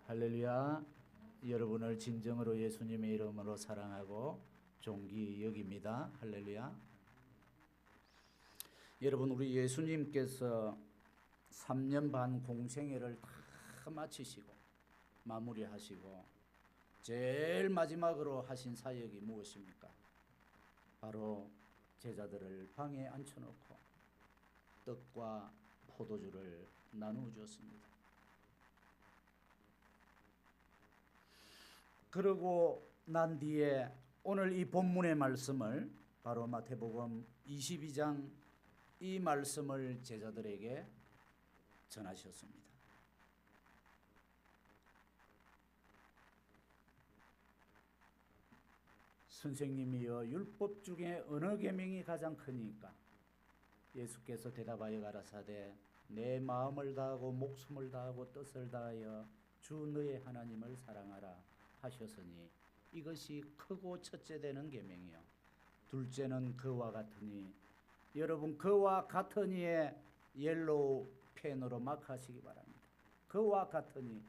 할렐루야. 여러분을 진정으로 예수님의 이름으로 사랑하고 존귀 여깁니다. 할렐루야. 여러분, 우리 예수님께서 3년 반 공생애를 다 마치시고 마무리하시고 제일 마지막으로 하신 사역이 무엇입니까? 바로 제자들을 방에 앉혀놓고 떡과 포도주를 나누어 주었습니다. 그러고 난 뒤에 오늘 이 본문의 말씀을 바로 마태복음 22장 이 말씀을 제자들에게 전하셨습니다. 선생님이여, 율법 중에 어느 계명이 가장 크니까? 예수께서 대답하여 가라사대 내 마음을 다하고 목숨을 다하고 뜻을 다하여 주 너의 하나님을 사랑하라 하셨으니 이것이 크고 첫째 되는 계명이요 둘째는 그와 같으니, 여러분 그와 같으니에 옐로우 펜으로 마크하시기 바랍니다. 그와 같으니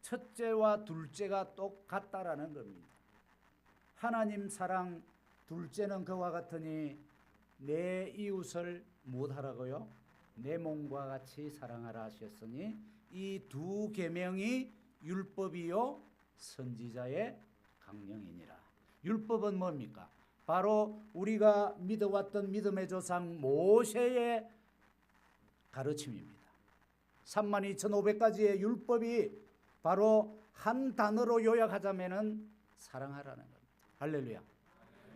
첫째와 둘째가 똑같다라는 겁니다. 하나님 사랑, 둘째는 그와 같으니 내 이웃을 무엇하라고요? 내 몸과 같이 사랑하라 하셨으니 이 두 계명이 율법이요 선지자의 강령이니라. 율법은 뭡니까? 바로 우리가 믿어왔던 믿음의 조상 모세의 가르침입니다. 32,500가지의 율법이 바로 한 단어로 요약하자면은 사랑하라는 겁니다. 할렐루야.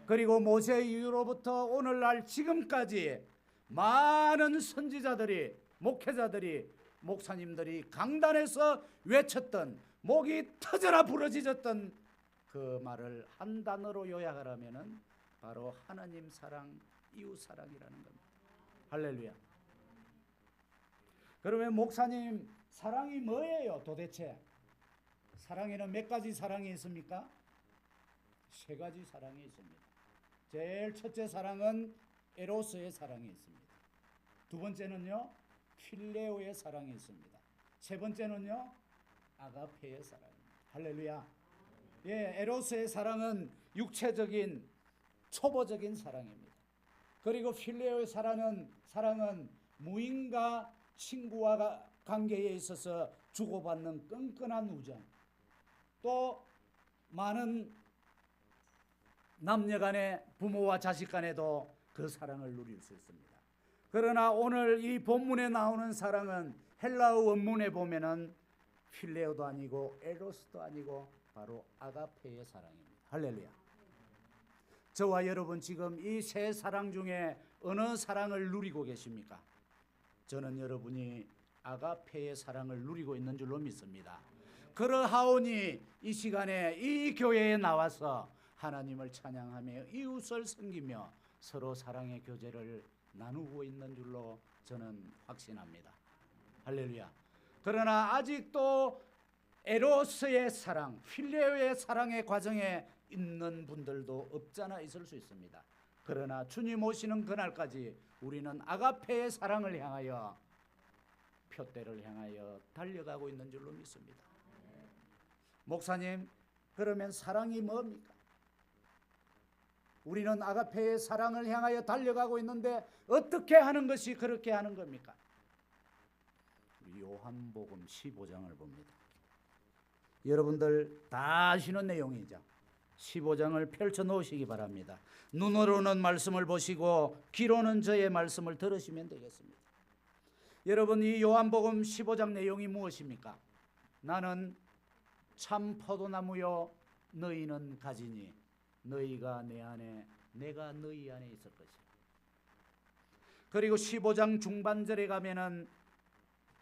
그리고 모세 이후로부터 오늘날 지금까지 많은 선지자들이, 목회자들이, 목사님들이 강단에서 외쳤던, 목이 터져라 부러지셨던 그 말을 한 단어로 요약하라면은 바로 하나님 사랑, 이웃 사랑이라는 겁니다. 할렐루야. 그러면 목사님, 사랑이 뭐예요 도대체? 사랑에는 몇 가지 사랑이 있습니까? 세 가지 사랑이 있습니다. 제일 첫째 사랑은 에로스의 사랑이 있습니다. 두 번째는요 필레오의 사랑이 있습니다. 세 번째는요 아가페의 사랑입니다. 할렐루야. 예, 에로스의 사랑은 육체적인 초보적인 사랑입니다. 그리고 필레오의 사랑은 무인과 친구와 관계에 있어서 주고받는 끈끈한 우정, 또 많은 남녀 간에, 부모와 자식 간에도 그 사랑을 누릴 수 있습니다. 그러나 오늘 이 본문에 나오는 사랑은 헬라어 원문에 보면은 필레오도 아니고 에로스도 아니고 바로 아가페의 사랑입니다. 할렐루야. 저와 여러분 지금 이 세 사랑 중에 어느 사랑을 누리고 계십니까? 저는 여러분이 아가페의 사랑을 누리고 있는 줄로 믿습니다. 그러하오니 이 시간에 이 교회에 나와서 하나님을 찬양하며 이웃을 섬기며 서로 사랑의 교제를 나누고 있는 줄로 저는 확신합니다. 할렐루야. 그러나 아직도 에로스의 사랑, 필레오의 사랑의 과정에 있는 분들도 없잖아 있을 수 있습니다. 그러나 주님 오시는 그날까지 우리는 아가페의 사랑을 향하여, 표대를 향하여 달려가고 있는 줄로 믿습니다. 목사님, 그러면 사랑이 뭡니까? 우리는 아가페의 사랑을 향하여 달려가고 있는데 어떻게 하는 것이 그렇게 하는 겁니까? 요한복음 15장을 봅니다. 여러분들 다 아시는 내용이죠. 15장을 펼쳐 놓으시기 바랍니다. 눈으로는 말씀을 보시고 귀로는 저의 말씀을 들으시면 되겠습니다. 여러분, 이 요한복음 15장 내용이 무엇입니까? 나는 참 포도나무요 너희는 가지니 너희가 내 안에 내가 너희 안에 있을 것이야. 그리고 15장 중반절에 가면은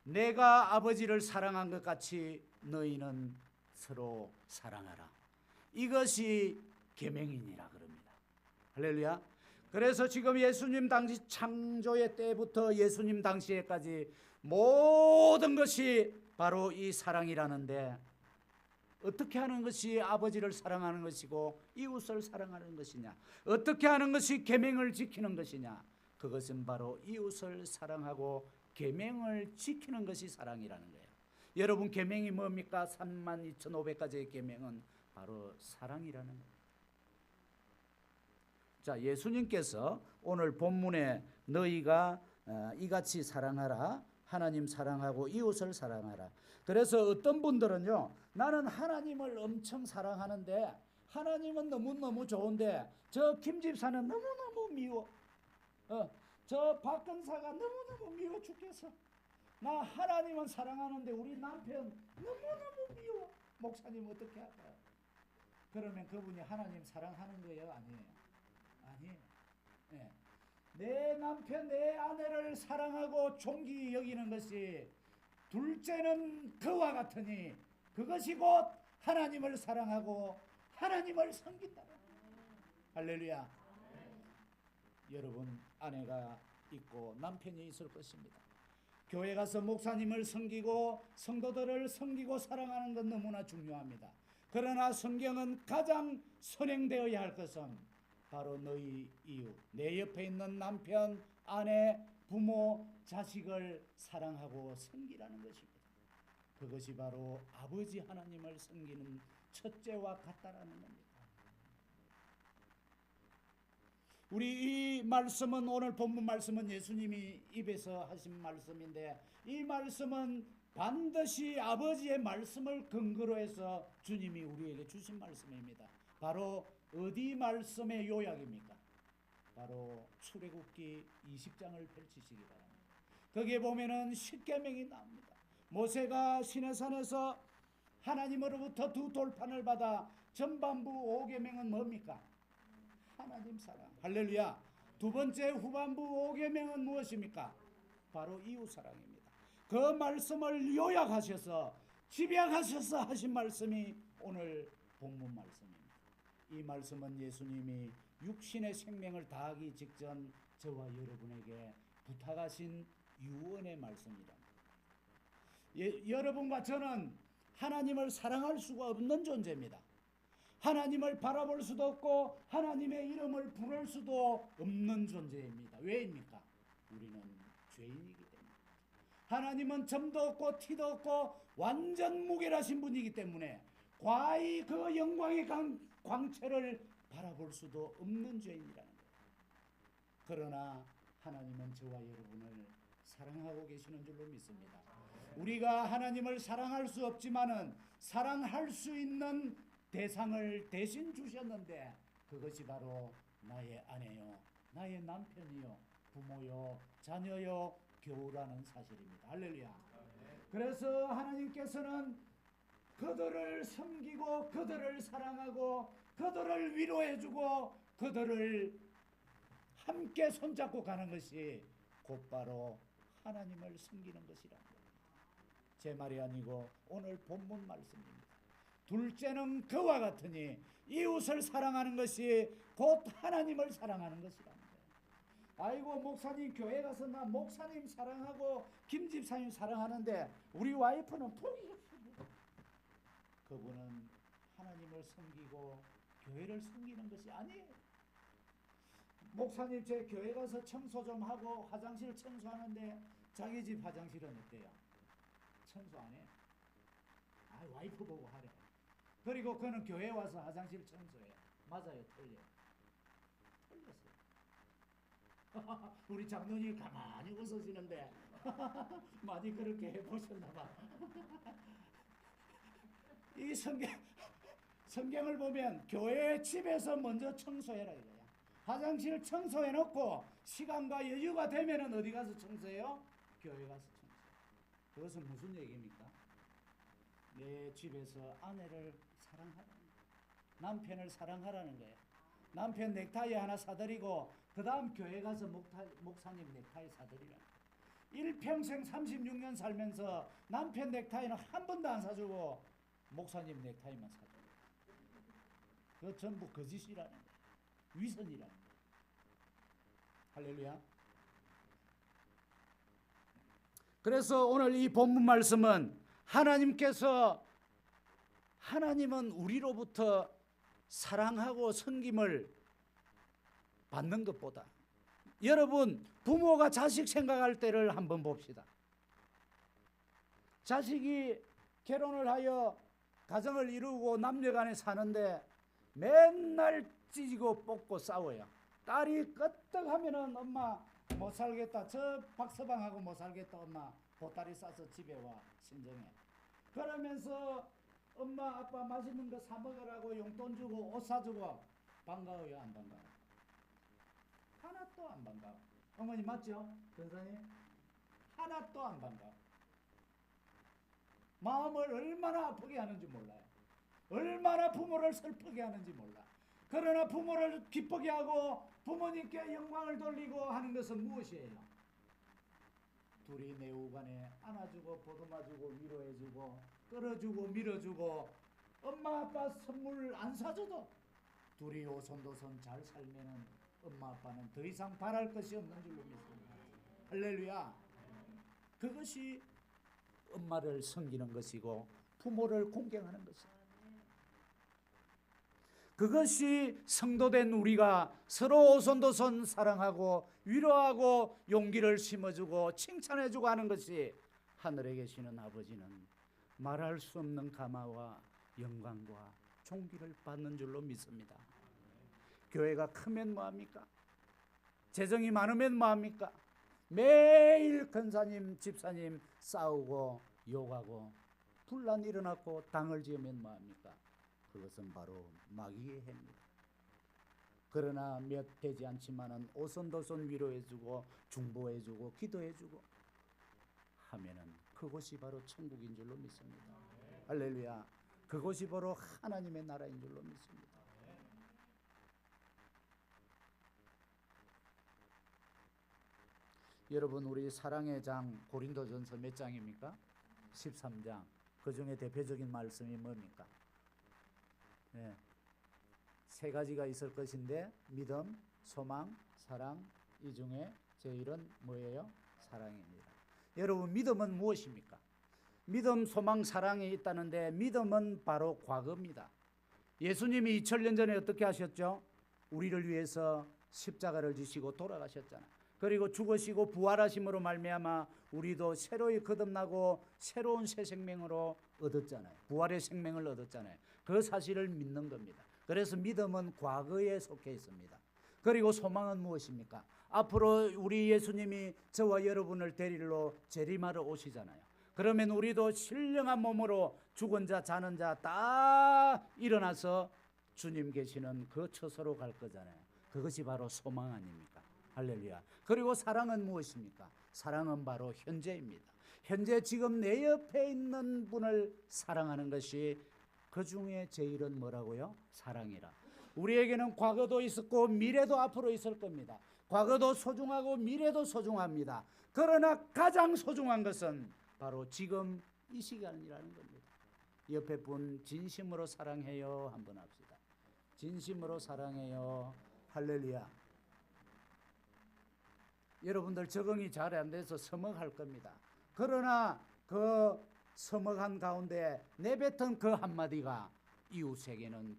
내가 아버지를 사랑한 것 같이 너희는 서로 사랑하라. 이것이 계명이니라 그럽니다. 할렐루야. 그래서 지금 예수님 당시 창조의 때부터 예수님 당시에까지 모든 것이 바로 이 사랑이라는데, 어떻게 하는 것이 아버지를 사랑하는 것이고 이웃을 사랑하는 것이냐? 어떻게 하는 것이 계명을 지키는 것이냐? 그것은 바로 이웃을 사랑하고 계명을 지키는 것이 사랑이라는 거예요. 여러분 계명이 뭡니까? 32,500가지의 계명은 바로 사랑이라는 거예요. 자, 예수님께서 오늘 본문에 너희가 이같이 사랑하라, 하나님 사랑하고 이웃을 사랑하라. 그래서 어떤 분들은요, 나는 하나님을 엄청 사랑하는데 하나님은 너무너무 좋은데 저 김 집사는 너무너무 미워. 저 박 권사가 너무너무 미워 죽겠어. 나 하나님은 사랑하는데 우리 남편 너무너무 미워. 목사님 어떻게 할까요? 그러면 그분이 하나님 사랑하는 거예요? 아니에요? 아니에요. 네. 내 남편, 내 아내를 사랑하고 존귀히 여기는 것이 둘째는 그와 같으니 그것이 곧 하나님을 사랑하고 하나님을 섬긴다. 할렐루야. 여러분 아내가 있고 남편이 있을 것입니다. 교회 가서 목사님을 섬기고 성도들을 섬기고 사랑하는 건 너무나 중요합니다. 그러나 성경은 가장 선행되어야 할 것은 바로 너희 이웃, 내 옆에 있는 남편, 아내, 부모, 자식을 사랑하고 섬기라는 것입니다. 그것이 바로 아버지 하나님을 섬기는 첫째와 같다라는 겁니다. 우리 이 말씀은, 오늘 본문 말씀은 예수님이 입에서 하신 말씀인데, 이 말씀은 반드시 아버지의 말씀을 근거로 해서 주님이 우리에게 주신 말씀입니다. 바로 어디 말씀의 요약입니까? 바로 출애굽기 20장을 펼치시기 바랍니다. 거기에 보면은 10계명이 나옵니다. 모세가 시내산에서 하나님으로부터 두 돌판을 받아 전반부 5계명은 뭡니까? 하나님 사랑. 할렐루야. 두 번째 후반부 5계명은 무엇입니까? 바로 이웃 사랑입니다. 그 말씀을 요약하셔서 집약하셔서 하신 말씀이 오늘 본문 말씀입니다. 이 말씀은 예수님이 육신의 생명을 다하기 직전 저와 여러분에게 부탁하신 유언의 말씀이랍니다. 여러분과 저는 하나님을 사랑할 수가 없는 존재입니다. 하나님을 바라볼 수도 없고 하나님의 이름을 부를 수도 없는 존재입니다. 왜입니까? 우리는 죄인이기 때문에. 하나님은 점도 없고 티도 없고 완전 무결하신 분이기 때문에 과히 그 영광의 광채를 바라볼 수도 없는 죄인이라는 거예요. 그러나 하나님은 저와 여러분을 사랑하고 계시는 줄로 믿습니다. 우리가 하나님을 사랑할 수 없지만은 사랑할 수 있는 대상을 대신 주셨는데 그것이 바로 나의 아내요, 나의 남편이요, 부모요, 자녀요, 교우라는 사실입니다. 할렐루야. 그래서 하나님께서는 그들을 섬기고 그들을 사랑하고 그들을 위로해주고 그들을 함께 손잡고 가는 것이 곧바로 하나님을 섬기는 것이라는 겁니다. 제 말이 아니고 오늘 본문 말씀입니다. 둘째는 그와 같으니 이웃을 사랑하는 것이 곧 하나님을 사랑하는 것이랍니다. 아이고 목사님 교회 가서 나 목사님 사랑하고 김 집사님 사랑하는데 우리 와이프는 포기했습니다. 그분은 하나님을 섬기고 교회를 섬기는 것이 아니에요. 목사님 제 교회 가서 청소 좀 하고 화장실 청소하는데 자기 집 화장실은 어때요? 청소 안 해. 아 와이프 보고 하래. 그리고 그는 교회 와서 화장실 청소해. 맞아요, 틀려요. 틀렸어요. 우리 장로님 가만히 웃으시는데 많이 그렇게 해보셨나봐. 이 성경을 보면 교회 집에서 먼저 청소해라 이거야. 화장실 청소해놓고 시간과 여유가 되면은 어디 가서 청소해요? 교회 가서 청소해요. 그것은 무슨 얘기입니까? 내 집에서 아내를 사랑하라는 거예요. 남편을 사랑하라는 거예요. 남편 넥타이 하나 사드리고 그 다음 교회 가서 목사님 넥타이 사드리라는 거예요. 일평생 36년 살면서 남편 넥타이는 한 번도 안 사주고 목사님 넥타이만 사줘요. 그거 전부 거짓이라는 거예요. 위선이라는 거예요. 할렐루야. 그래서 오늘 이 본문 말씀은 하나님은 우리로부터 사랑하고 섬김을 받는 것보다 여러분 부모가 자식 생각할 때를 한번 봅시다. 자식이 결혼을 하여 가정을 이루고 남녀간에 사는데 맨날 찢고 뽑고 싸워요. 딸이 끄떡하면은 엄마 못 살겠다. 저 박서방하고 못 살겠다. 엄마 보따리 싸서 집에 와 친정에. 그러면서 엄마 아빠 맛있는 거 사 먹으라고 용돈 주고 옷 사주고 반가워요 안 반가워? 하나도 안 반가워. 어머니 맞죠? 변사님? 하나도 안 반가워. 마음을 얼마나 아프게 하는지 몰라요. 얼마나 부모를 슬프게 하는지 몰라. 그러나 부모를 기쁘게 하고 부모님께 영광을 돌리고 하는 것은 무엇이에요? 둘이 내후간에 안아주고 보듬어주고 위로해주고 끌어주고 밀어주고 엄마 아빠 선물 안 사줘도 둘이 오손도손 잘 살면은 엄마 아빠는 더 이상 바랄 것이 없는 줄로 믿습니다. 할렐루야. 그것이 엄마를 섬기는 것이고 부모를 공경하는 것이다. 그것이 성도된 우리가 서로 오손도손 사랑하고 위로하고 용기를 심어주고 칭찬해주고 하는 것이 하늘에 계시는 아버지는 말할 수 없는 감화와 영광과 존귀를 받는 줄로 믿습니다. 교회가 크면 뭐합니까? 재정이 많으면 뭐합니까? 매일 권사님 집사님 싸우고 욕하고 분란 일어났고 당을 지으면 뭐합니까? 그것은 바로 마귀의 해입니다. 그러나 몇 되지 않지만은 오손도손 위로해주고 중보해주고 기도해주고 하면은 그것이 바로 천국인 줄로 믿습니다. 할렐루야. 그것이 바로 하나님의 나라인 줄로 믿습니다. 여러분 우리 사랑의 장 고린도전서 몇 장입니까? 13장. 그 중에 대표적인 말씀이 뭡니까? 네. 세 가지가 있을 것인데 믿음, 소망, 사랑. 이 중에 제일은 뭐예요? 사랑입니다. 여러분 믿음은 무엇입니까? 믿음, 소망, 사랑이 있다는데 믿음은 바로 과거입니다. 예수님이 2000년 전에 어떻게 하셨죠? 우리를 위해서 십자가를 지시고 돌아가셨잖아요. 그리고 죽으시고 부활하심으로 말미암아 우리도 새로이 거듭나고 새로운 새 생명으로 얻었잖아요. 부활의 생명을 얻었잖아요. 그 사실을 믿는 겁니다. 그래서 믿음은 과거에 속해 있습니다. 그리고 소망은 무엇입니까? 앞으로 우리 예수님이 저와 여러분을 데리러 재림하러 오시잖아요. 그러면 우리도 신령한 몸으로 죽은 자 자는 자 다 일어나서 주님 계시는 그 처소로 갈 거잖아요. 그것이 바로 소망 아닙니까? 할렐루야. 그리고 사랑은 무엇입니까? 사랑은 바로 현재입니다. 현재 지금 내 옆에 있는 분을 사랑하는 것이 그 중에 제일은 뭐라고요? 사랑이라. 우리에게는 과거도 있었고 미래도 앞으로 있을 겁니다. 과거도 소중하고 미래도 소중합니다. 그러나 가장 소중한 것은 바로 지금 이 시간이라는 겁니다. 옆에 분 진심으로 사랑해요 한번 합시다. 진심으로 사랑해요. 할렐루야. 여러분들 적응이 잘 안 돼서 서먹할 겁니다. 그러나 그 서먹한 가운데 내뱉은 그 한마디가 이웃에게는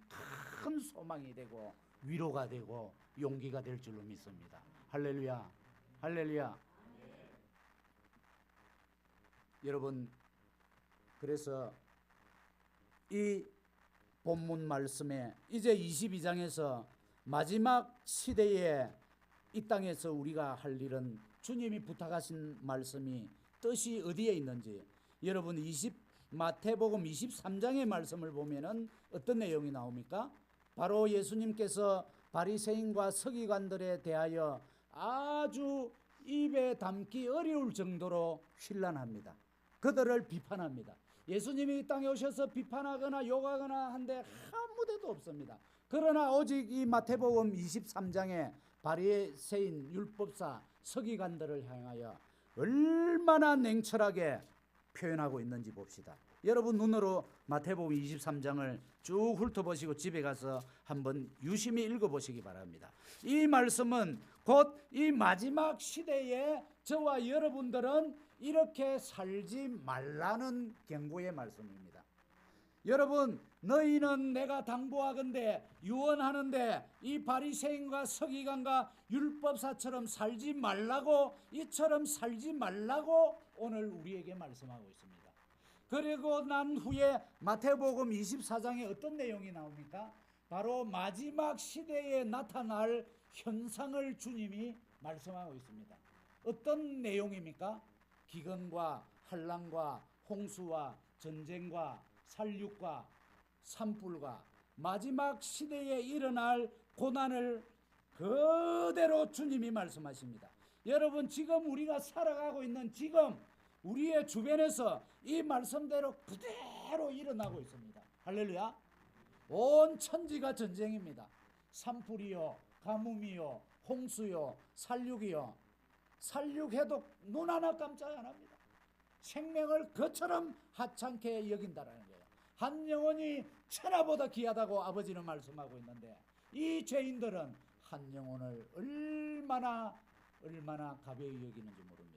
큰 소망이 되고 위로가 되고 용기가 될 줄로 믿습니다. 할렐루야. 할렐루야. 여러분 그래서 이 본문 말씀에 이제 22장에서 마지막 시대에 이 땅에서 우리가 할 일은 주님이 부탁하신 말씀이 뜻이 어디에 있는지 여러분 마태복음 23장의 말씀을 보면은 어떤 내용이 나옵니까? 바로 예수님께서 바리새인과 서기관들에 대하여 아주 입에 담기 어려울 정도로 휘란합니다. 그들을 비판합니다. 예수님이 이 땅에 오셔서 비판하거나 욕하거나 한데 아무 데도 없습니다. 그러나 오직 이 마태복음 23장에 바리새인 율법사 서기관들을 향하여 얼마나 냉철하게 표현하고 있는지 봅시다. 여러분 눈으로 마태복음 23장을 쭉 훑어보시고 집에 가서 한번 유심히 읽어보시기 바랍니다. 이 말씀은 곧 이 마지막 시대에 저와 여러분들은 이렇게 살지 말라는 경고의 말씀입니다. 여러분 너희는 내가 당부하건대 유언하는데 이 바리새인과 서기관과 율법사처럼 살지 말라고 이처럼 살지 말라고 오늘 우리에게 말씀하고 있습니다. 그리고 난 후에 마태복음 24장에 어떤 내용이 나옵니까? 바로 마지막 시대에 나타날 현상을 주님이 말씀하고 있습니다. 어떤 내용입니까? 기근과 환난과 홍수와 전쟁과 살육과 산불과 마지막 시대에 일어날 고난을 그대로 주님이 말씀하십니다. 여러분, 지금 우리가 살아가고 있는 지금 우리의 주변에서 이 말씀대로 그대로 일어나고 있습니다. 할렐루야. 온 천지가 전쟁입니다. 산불이요, 가뭄이요, 홍수요, 살육이요. 살육해도 눈 하나 깜짝 안 합니다. 생명을 그처럼 하찮게 여긴다라는 거예요. 한 영혼이 천하보다 귀하다고 아버지는 말씀하고 있는데, 이 죄인들은 한 영혼을 얼마나 가벼이 여기는지 모릅니다.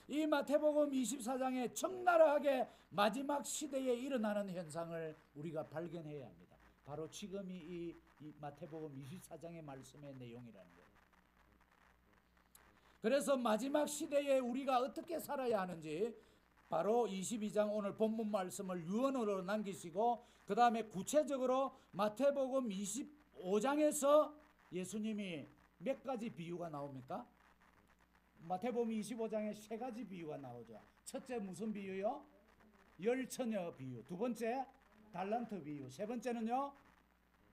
이 마태복음 24장에 적나라하게 마지막 시대에 일어나는 현상을 우리가 발견해야 합니다. 바로 지금이 이 마태복음 24장의 말씀의 내용이라는 거예요. 그래서 마지막 시대에 우리가 어떻게 살아야 하는지 바로 22장 오늘 본문 말씀을 유언으로 남기시고, 그 다음에 구체적으로 마태복음 25장에서 예수님이 몇 가지 비유가 나옵니까? 마태복음 25장에 세 가지 비유가 나오죠. 첫째 무슨 비유요? 열처녀 비유. 두 번째 달란트 비유. 세 번째는요,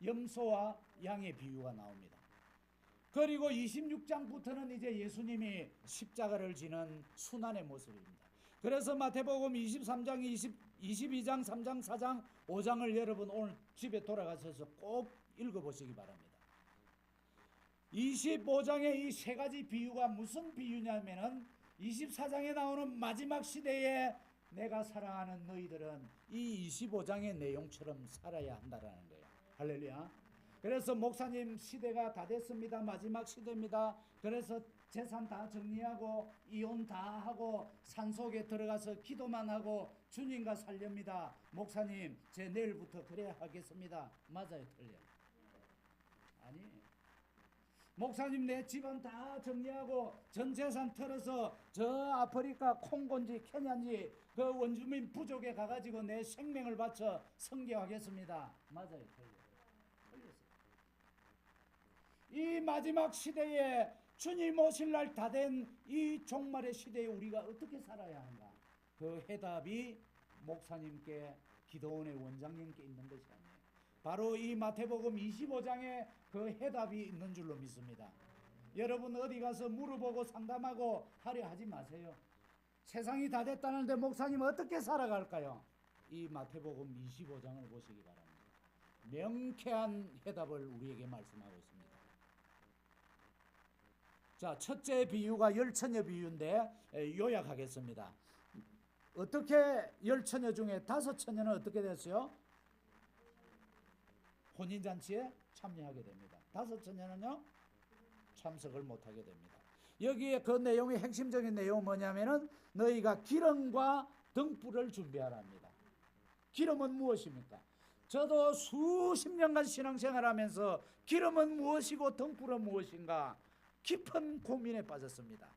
염소와 양의 비유가 나옵니다. 그리고 26장부터는 이제 예수님이 십자가를 지는 순환의 모습입니다. 그래서 마태복음 23장, 22장, 3장, 4장, 5장을 여러분 오늘 집에 돌아가셔서 꼭 읽어보시기 바랍니다. 25장의 이 세 가지 비유가 무슨 비유냐면은 24장에 나오는 마지막 시대에 내가 사랑하는 너희들은 이 25장의 내용처럼 살아야 한다라는 거예요. 할렐루야. 그래서 목사님, 시대가 다 됐습니다. 마지막 시대입니다. 그래서 재산 다 정리하고 이혼 다 하고 산속에 들어가서 기도만 하고 주님과 살렵니다. 목사님, 제 내일부터 그래야 하겠습니다. 맞아요, 틀려요? 아니, 목사님, 내 집안 다 정리하고 전 재산 털어서 저 아프리카 콩고인지 케냐인지 그 원주민 부족에 가가지고 내 생명을 바쳐 선교하겠습니다. 맞아요, 틀려요? 이 마지막 시대에 주님 오실 날 다 된 이 종말의 시대에 우리가 어떻게 살아야 하는가? 그 해답이 목사님께, 기도원의 원장님께 있는 것이 아니에요. 바로 이 마태복음 25장에 그 해답이 있는 줄로 믿습니다. 여러분, 어디 가서 물어보고 상담하고 하려 하지 마세요. 세상이 다 됐다는데 목사님 어떻게 살아갈까요? 이 마태복음 25장을 보시기 바랍니다. 명쾌한 해답을 우리에게 말씀하고 있습니다. 자, 첫째 비유가 열처녀 비유인데 요약하겠습니다. 어떻게 열처녀 중에 다섯 처녀는 어떻게 됐어요? 혼인잔치에 참여하게 됩니다. 다섯 처녀는요, 참석을 못하게 됩니다. 여기에 그 내용의 핵심적인 내용은 뭐냐면은 너희가 기름과 등불을 준비하라 합니다. 기름은 무엇입니까? 저도 수십 년간 신앙생활하면서 기름은 무엇이고 등불은 무엇인가 깊은 고민에 빠졌습니다.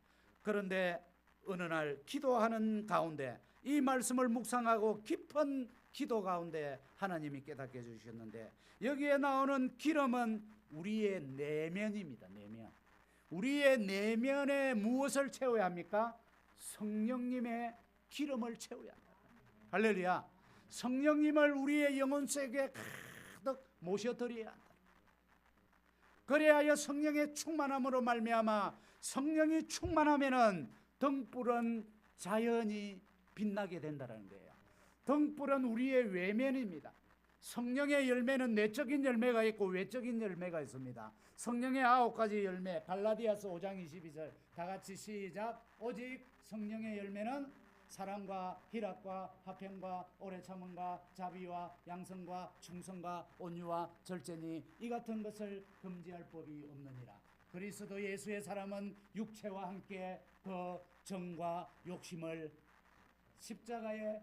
그런데 어느 날 기도하는 가운데 이 말씀을 묵상하고 깊은 기도 가운데 하나님이 깨닫게 해주셨는데, 여기에 나오는 기름은 우리의 내면입니다. 내면. 우리의 내면에 무엇을 채워야 합니까? 성령님의 기름을 채워야 합니다. 할렐루야. 성령님을 우리의 영혼 속에 가득 모셔드려야 한다. 그래야 성령의 충만함으로 말미암아, 성령이 충만하면은 등불은 자연히 빛나게 된다는 거예요. 등불은 우리의 외면입니다. 성령의 열매는 내적인 열매가 있고 외적인 열매가 있습니다. 성령의 9가지 열매, 갈라디아서 5장 22절 다 같이 시작. 오직 성령의 열매는 사랑과 희락과 화평과 오래 참음과 자비와 양성과 충성과 온유와 절제니 이 같은 것을 금지할 법이 없느니라. 그리스도 예수의 사람은 육체와 함께 그 정과 욕심을 십자가에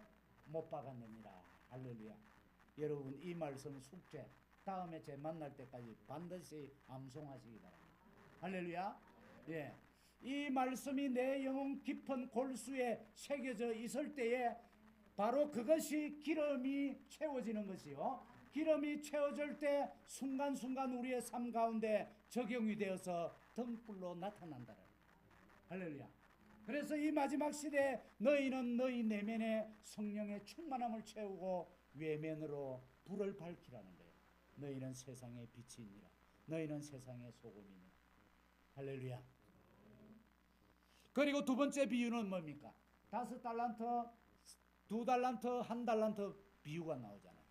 못 박았느니라. 할렐루야. 여러분, 이 말씀 숙제 다음에 제 만날 때까지 반드시 암송하시기 바랍니다. 할렐루야. 예. 이 말씀이 내 영혼 깊은 골수에 새겨져 있을 때에 바로 그것이 기름이 채워지는 것이요. 기름이 채워질 때 순간순간 우리의 삶 가운데 적용이 되어서 등불로 나타난다. 할렐루야. 그래서 이 마지막 시대에 너희는 너희 내면에 성령의 충만함을 채우고 외면으로 불을 밝히라는 거예요. 너희는 세상의 빛이니라. 너희는 세상의 소금이니라. 할렐루야. 그리고 두 번째 비유는 뭡니까? 5달란트, 2달란트, 1달란트 비유가 나오잖아요.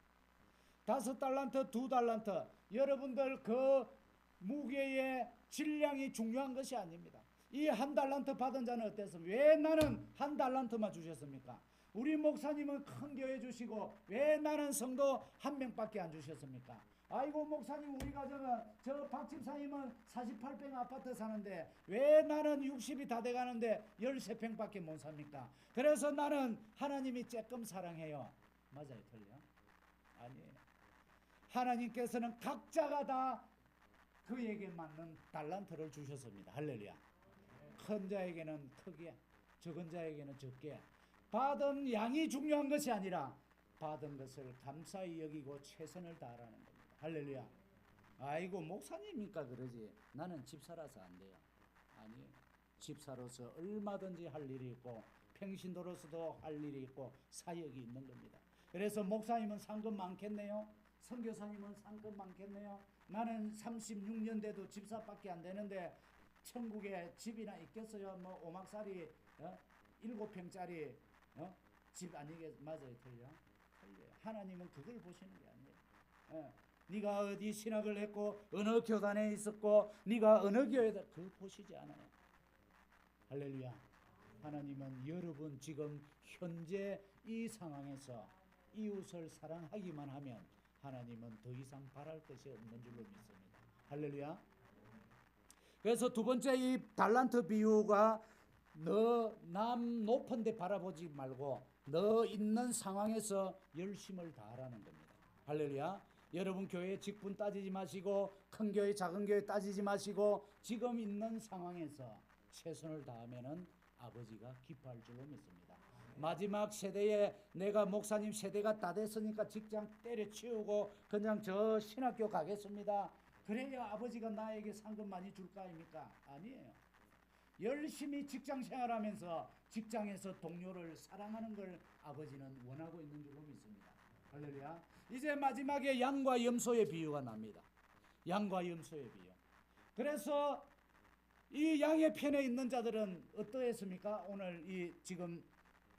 5달란트, 2달란트. 여러분들 그 무게의 질량이 중요한 것이 아닙니다. 이 1달란트 받은 자는 어땠습니까? 왜 나는 1달란트만 주셨습니까? 우리 목사님은 큰 교회 주시고 왜 나는 성도 1명밖에 안 주셨습니까? 아이고 목사님 우리 가정은 저 박 집사님은 48평 아파트 사는데 왜 나는 60이 다 돼가는데 13평밖에 못 삽니까? 그래서 나는 하나님이 조금 사랑해요. 맞아요, 틀려? 아니에요. 하나님께서는 각자가 다 그에게 맞는 달란트를 주셨습니다. 할렐루야. 큰 자에게는 크게, 적은 자에게는 적게. 받은 양이 중요한 것이 아니라 받은 것을 감사히 여기고 최선을 다하라는 겁니다. 할렐루야. 아이고 목사님이니까 그러지 나는 집사라서 안 돼요. 아니에요. 집사로서 얼마든지 할 일이 있고 평신도로서도 할 일이 있고 사역이 있는 겁니다. 그래서 목사님은 상금 많겠네요. 선교사님은 상금 많겠네요. 나는 36년 돼도 집사밖에 안 되는데 천국에 집이나 있겠어요? 뭐 오막살이 7평짜리 집 아니겠? 맞아요, 틀려? 틀려요. 하나님은 그걸 보시는 게 아니에요. 네가 어디 신학을 했고 어느 교단에 있었고 네가 어느 교회다 그걸 보시지 않아요. 할렐루야. 하나님은 여러분 지금 현재 이 상황에서 이웃을 사랑하기만 하면 하나님은 더 이상 바랄 것이 없는 줄로 믿습니다. 할렐루야. 그래서 두 번째 이 달란트 비유가 너 남 높은 데 바라보지 말고 너 있는 상황에서 열심을 다하라는 겁니다. 할렐루야. 여러분 교회 직분 따지지 마시고 큰 교회 작은 교회 따지지 마시고 지금 있는 상황에서 최선을 다하면은 아버지가 기뻐할 줄로 믿습니다. 마지막 세대에 내가 목사님 세대가 다 됐으니까 직장 때려치우고 그냥 저 신학교 가겠습니다. 그래야 아버지가 나에게 상금 많이 줄 거 아닙니까? 아니에요. 열심히 직장 생활하면서 직장에서 동료를 사랑하는 걸 아버지는 원하고 있는 줄로 믿습니다. 할렐루야. 이제 마지막에 양과 염소의 비유가 납니다. 양과 염소의 비유. 그래서 이 양의 편에 있는 자들은 어떠했습니까? 오늘 이 지금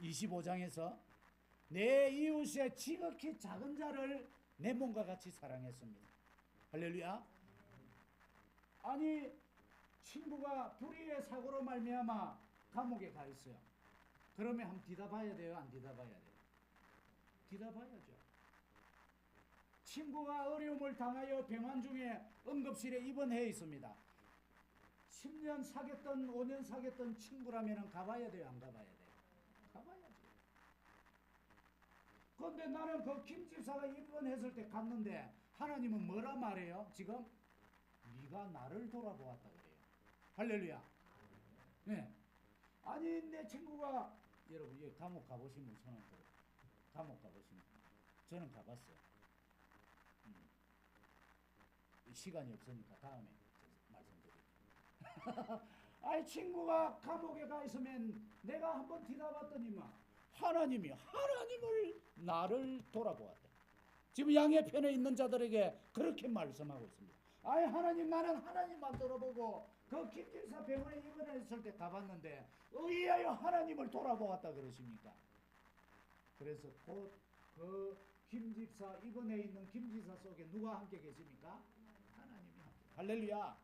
25장에서 내 이웃의 지극히 작은 자를 내 몸과 같이 사랑했습니다. 할렐루야. 아니 친구가 불의의 사고로 말미암아 감옥에 가 있어요. 그러면 한번 뒤다봐야 돼요? 안 뒤다봐야 돼요? 뒤다봐야죠. 친구가 어려움을 당하여 병환 중에 응급실에 입원해 있습니다. 10년 사귀었던 5년 사귀었던 친구라면 가봐야 돼요? 안 가봐야 돼요? 가봐야죠. 그런데 나는 그 김집사가 입원했을 때 갔는데 하나님은 뭐라 말해요? 지금 네가 나를 돌아보았다 그래요. 할렐루야. 네. 아니 내 친구가 여러분 예, 감옥 가보시면 저는 감옥 가보시면 저는 가봤어요. 시간이 없으니까 다음에 말씀드릴게요. 아이 친구가 감옥에 가 있으면 내가 한번 뒤다봤더니만 하나님을 나를 돌아보았다. 지금 양의 편에 있는 자들에게 그렇게 말씀하고 있습니다. 아이 하나님 나는 하나님만 돌아보고 그 김집사 병원에 입원했을 때 가봤는데 의하여 하나님을 돌아보았다 그러십니까? 그래서 곧 그 김집사 입원해 있는 김집사 속에 누가 함께 계십니까? 하나님이 함께. 할렐루야.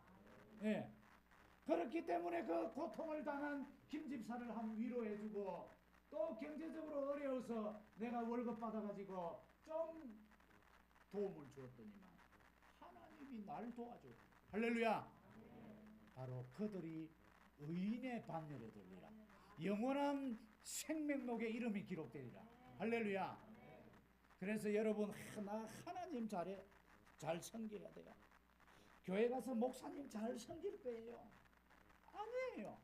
네. 그렇기 때문에 그 고통을 당한 김집사를 한번 위로해주고 또 경제적으로 어려워서 내가 월급 받아가지고 좀 도움을 주었더니만 하나님이 날 도와줘. 할렐루야. 바로 그들이 의인의 반열에 들리라. 영원한 생명록에 이름이 기록되리라. 할렐루야. 그래서 여러분 나 하나님 잘 섬겨야 돼요. 교회 가서 목사님 잘 섬길 거예요. 아니에요.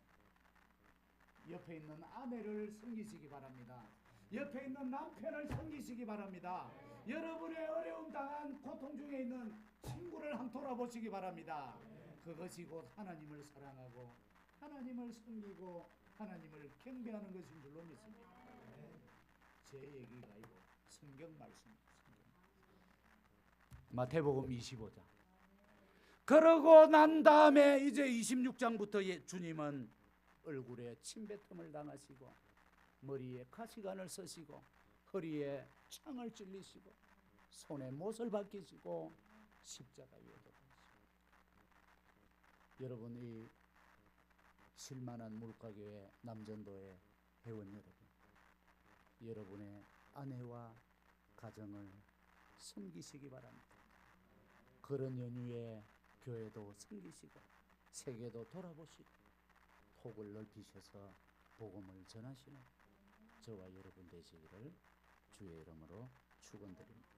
옆에 있는 아내를 섬기시기 바랍니다. 옆에 있는 남편을 섬기시기 바랍니다. 여러분의 어려움 당한 고통 중에 있는 친구를 한번 돌아보시기 바랍니다. 그것이 곧 하나님을 사랑하고 하나님을 섬기고 하나님을 경배하는 것인 줄로 믿습니다. 제 얘기가 아니고 성경 말씀입니다. 마태복음 25장. 그러고 난 다음에 이제 26장부터 주님은 얼굴에 침뱉음을 당하시고 머리에 가시관을 쓰시고 허리에 창을 찔리시고 손에 못을 박히시고 십자가 위에 돌아가시고. 여러분, 이 실만한 물가교회 남전도의 회원 여러분, 여러분의 아내와 가정을 섬기시기 바랍니다. 그런 연휴에 교회도 섬기시고 세계도 돌아보시고 폭을 넓히셔서 복음을 전하시는 저와 여러분 되시기를 주의 이름으로 축원드립니다.